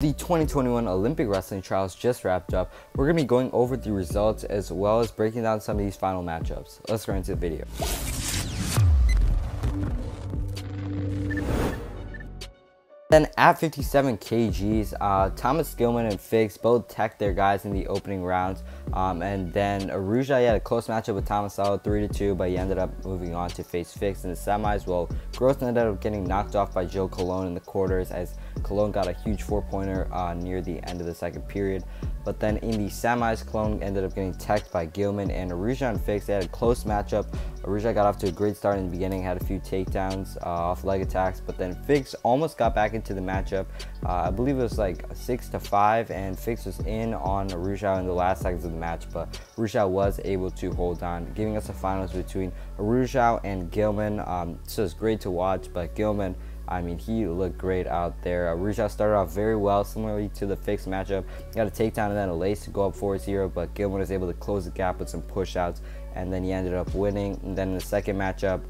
The 2021 Olympic wrestling trials just wrapped up. We're going to be going over the results as well as breaking down some of these final matchups. Let's go into the video. Then at 57 kgs, Thomas Gilman and Fix both teched their guys in the opening rounds. And then Aruja had a close matchup with Thomas 3-2, but he ended up moving on to face Fix in the semis. Well, Gross ended up getting knocked off by Joe Colon in the quarters as Colon got a huge 4-pointer near the end of the second period. But then in the semis, Colon ended up getting teched by Gilman, and Aruja and Fix, they had a close matchup. Aruja got off to a great start in the beginning, had a few takedowns off leg attacks, but then Fix almost got back into the matchup. I believe it was like 6-5, and Fix was in on Aruja in the last seconds of the match, but Aruja was able to hold on, giving us a finals between Aruja and Gilman. So it's great to watch, but Gilman, I mean, he looked great out there. Aruja started off very well, similarly to the Fix matchup. Got a takedown and then a lace to go up 4-0, but Gilman was able to close the gap with some push-outs, and then he ended up winning. And then in the second matchup,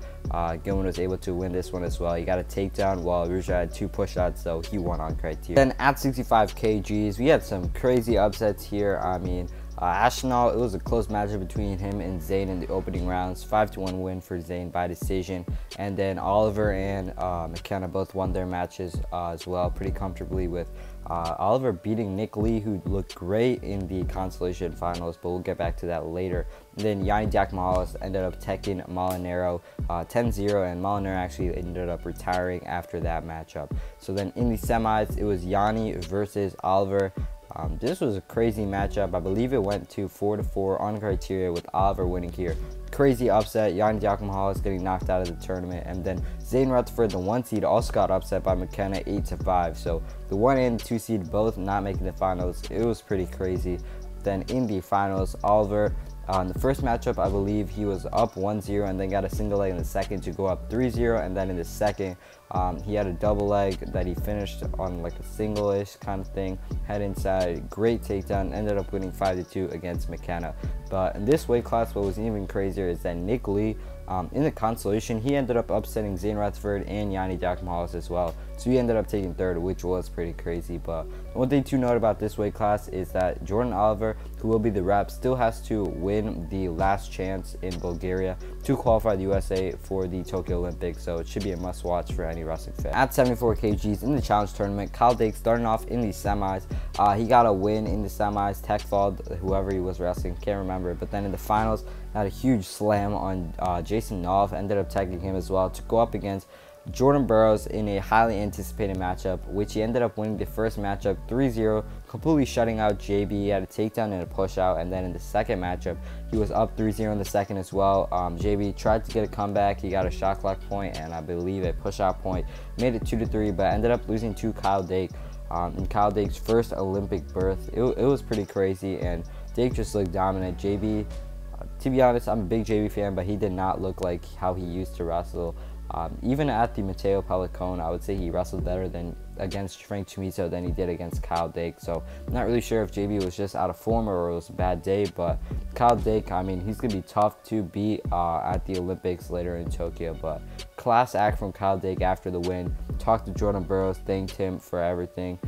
Gilman was able to win this one as well. He got a takedown while Aruja had 2 push-outs, so he won on criteria. Then at 65 kgs, we had some crazy upsets here. I mean, Ashnal, it was a close matchup between him and Zayn in the opening rounds. 5-1 win for Zayn by decision. And then Oliver and McKenna both won their matches as well pretty comfortably, with Oliver beating Nick Lee, who looked great in the consolation finals, but we'll get back to that later. And then Yanni Diakmahalis ended up teching Molinaro 10-0, and Molinaro actually ended up retiring after that matchup. So then in the semis, it was Yanni versus Oliver. This was a crazy matchup. I believe it went to 4-4 on criteria, with Oliver winning here. Crazy upset. Yanni Diakmahalis getting knocked out of the tournament, and then Zayn Rutherford, the 1 seed, also got upset by McKenna 8-5. So the 1 and 2 seed both not making the finals. It was pretty crazy. Then in the finals, Oliver, in the first matchup, I believe he was up 1-0 and then got a single leg in the second to go up 3-0. And then in the second, he had a double leg that he finished on like a single-ish kind of thing. Head inside, great takedown, ended up winning 5-2 against McKenna. But in this weight class, what was even crazier is that Nick Lee, in the consolation, he ended up upsetting Zayn Rutherford and Yanni Diakmahalis as well. So he ended up taking third, which was pretty crazy. But one thing to note about this weight class is that Jordan Oliver, who will be the rep, still has to win the last chance in Bulgaria to qualify the USA for the Tokyo Olympics. So it should be a must watch for any wrestling fan. At 74 kgs in the challenge tournament, Kyle Dake starting off in the semis. He got a win in the semis, tech-falled whoever he was wrestling, can't remember. But then in the finals, had a huge slam on Jason Knopf, ended up tagging him as well to go up against Jordan Burroughs in a highly anticipated matchup, which he ended up winning the first matchup 3-0, completely shutting out JB. He had a takedown and a push out, and then in the second matchup, he was up 3-0 in the second as well. JB tried to get a comeback. He got a shot clock point and I believe a push out point, made it 2-3, but ended up losing to Kyle Dake in Kyle Dake's first Olympic berth. It was pretty crazy, and Dake just looked dominant. JB, to be honest, I'm a big JB fan, but he did not look like how he used to wrestle. Even at the Mateo Pelicone, I would say he wrestled better than against Frank Chimizo than he did against Kyle Dake. So I'm not really sure if JB was just out of form or it was a bad day, but Kyle Dake, I mean, he's going to be tough to beat at the Olympics later in Tokyo. But class act from Kyle Dake after the win. Talked to Jordan Burroughs, thanked him for everything.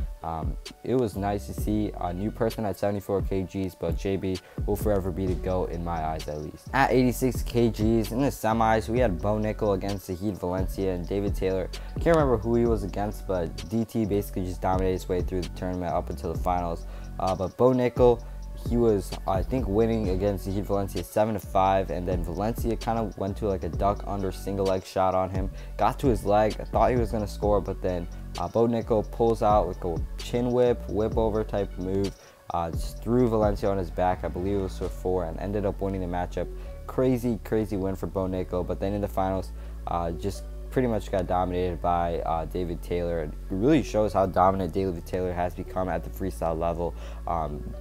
It was nice to see a new person at 74 kgs, but JB will forever be the GOAT in my eyes, at least. At 86 kgs in the semis, we had Beau Nickel against Zahid Valencia and David Taylor. Can't remember who he was against, but DT basically just dominated his way through the tournament up until the finals. But Beau Nickel, he was, I think, winning against Zahid Valencia 7-5, and then Valencia kind of went to like a duck under single leg shot on him, got to his leg. I thought he was going to score, but then Beau Nickel pulls out like a chin whip over type move, just threw Valencia on his back. I believe it was for 4, and ended up winning the matchup. Crazy win for Beau Nickel. But then in the finals, just pretty much got dominated by David Taylor. It really shows how dominant David Taylor has become at the freestyle level,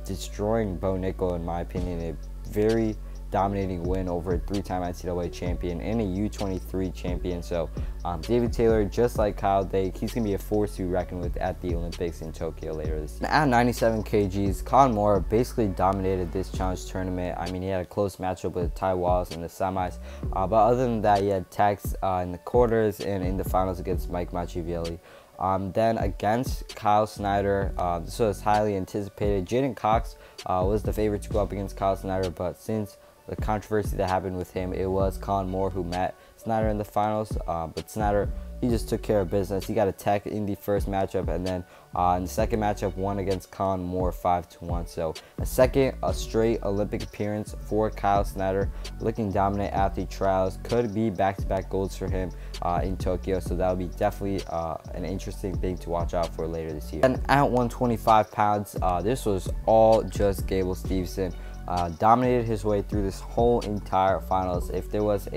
destroying Beau Nickel, in my opinion. A very dominating win over a 3-time NCAA champion and a U23 champion. So David Taylor, just like Kyle Dake, he's going to be a force to reckon with at the Olympics in Tokyo later this year. At 97 kgs, Colin Moore basically dominated this challenge tournament. I mean, he had a close matchup with Ty Wallace in the semis, but other than that, he had tags in the quarters and in the finals against Mike Machiavelli. Then against Kyle Snyder, this was highly anticipated. Jaden Cox was the favorite to go up against Kyle Snyder, but since the controversy that happened with him, it was Colin Moore who met Snyder in the finals. But Snyder, he just took care of business. He got a tech in the first matchup, and then in the second matchup, won against Colin Moore 5-1. So a straight Olympic appearance for Kyle Snyder, looking dominant at the trials. Could be back-to-back golds for him in Tokyo. So that would be definitely an interesting thing to watch out for later this year. And at 125 pounds, this was all just Gable Stephens. Dominated his way through this whole entire finals. If there was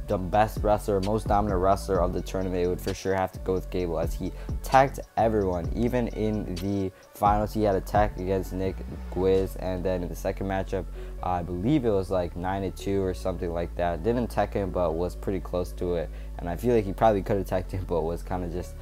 the best wrestler, most dominant wrestler of the tournament, it would for sure have to go with Gable, as he tagged everyone. Even in the finals, he had a tag against Nick Gwiz, and then in the second matchup, I believe it was like 9-2 or something like that. Didn't tag him, but was pretty close to it. And I feel like he probably could have tagged him, but was kind of just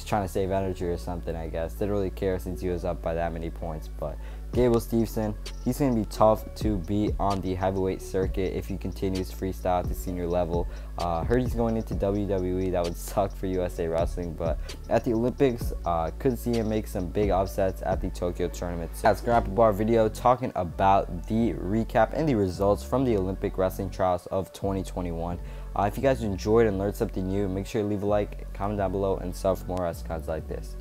trying to save energy or something, I guess. Didn't really care since he was up by that many points. But Gable Stephens, he's going to be tough to beat on the heavyweight circuit if he continues freestyle at the senior level. Heard he's going into WWE. That would suck for USA Wrestling, but at the Olympics, could see him make some big upsets at the Tokyo tournament. So that's going to wrap up our video talking about the recap and the results from the Olympic wrestling trials of 2021. If you guys enjoyed and learned something new, make sure to leave a like, comment down below, and sub for more content like this.